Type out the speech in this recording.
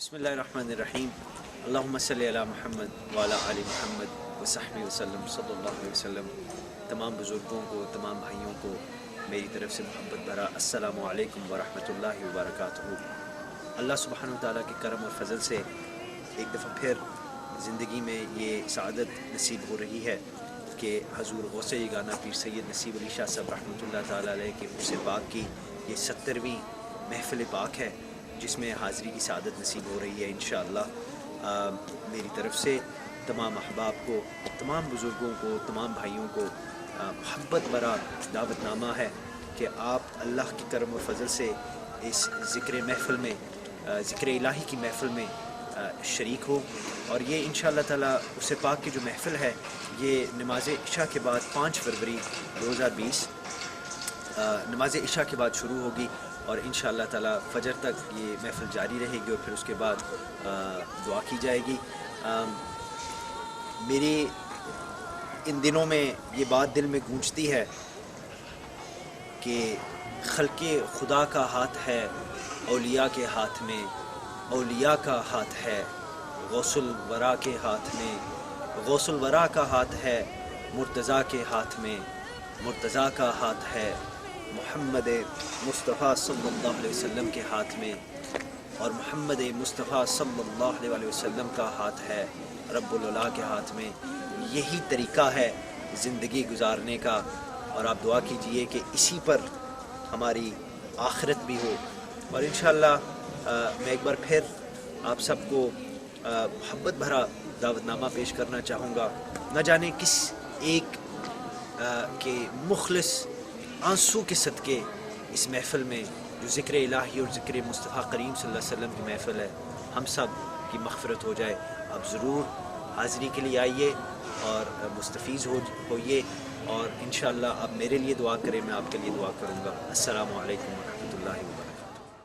بسم اللہ الرحمن الرحیم اللہم صلی علی محمد وعلی آل محمد وصحبہ وسلم صلی اللہ علیہ وسلم۔ تمام بزرگوں کو، تمام بھائیوں کو میری طرف سے محبت بھرا السلام علیکم ورحمۃ اللہ وبرکاتہ۔ اللہ سبحانہ وتعالیٰ کے کرم اور فضل سے ایک دفعہ پھر زندگی میں یہ سعادت نصیب ہو رہی ہے کہ حضور غوث یگانہ پیر سید نصیب علی شاہ صاحب رحمۃ اللہ تعالیٰ علیہ کے عرس پاک کی یہ 70ویں محفل پاک ہے، جس میں حاضری کی سعادت نصیب ہو رہی ہے انشاءاللہ۔ میری طرف سے تمام احباب کو، تمام بزرگوں کو، تمام بھائیوں کو محبت بھرا دعوت نامہ ہے کہ آپ اللہ کی کرم و فضل سے اس ذکر محفل میں، ذکر الہی کی محفل میں شریک ہو۔ اور یہ انشاءاللہ تعالیٰ عرس پاک کی جو محفل ہے یہ نماز عشاء کے بعد 5 فروری 2020 نماز عشاء کے بعد شروع ہوگی اور انشاءاللہ تعالیٰ فجر تک یہ محفل جاری رہے گی اور پھر اس کے بعد دعا کی جائے گی۔ میری ان دنوں میں یہ بات دل میں گونجتی ہے کہ خلق خدا کا ہاتھ ہے اولیاء کے ہاتھ میں، اولیاء کا ہاتھ ہے غوث الورا کے ہاتھ میں، غوث الورا کا ہاتھ ہے مرتضیٰ کے ہاتھ میں، مرتضیٰ کا ہاتھ ہے محمد مصطفیٰ صلی اللہ علیہ وسلم کے ہاتھ میں، اور محمد مصطفیٰ صلی اللہ علیہ وسلم کا ہاتھ ہے رب العلا کے ہاتھ میں۔ یہی طریقہ ہے زندگی گزارنے کا، اور آپ دعا کیجئے کہ اسی پر ہماری آخرت بھی ہو۔ اور انشاءاللہ میں ایک بار پھر آپ سب کو محبت بھرا دعوت نامہ پیش کرنا چاہوں گا۔ نہ جانے کس ایک کے مخلص آنسو کے صدقے اس محفل میں جو ذکر الہی اور ذکر مصطفیٰ کریم صلی اللہ علیہ وسلم کی محفل ہے، ہم سب کی مغفرت ہو جائے۔ آپ ضرور حاضری کے لیے آئیے اور مستفیض ہوئیے، اور انشاءاللہ آپ میرے لیے دعا کریں، میں آپ کے لیے دعا کروں گا۔ السلام علیکم ورحمۃ اللہ وبرکاتہ۔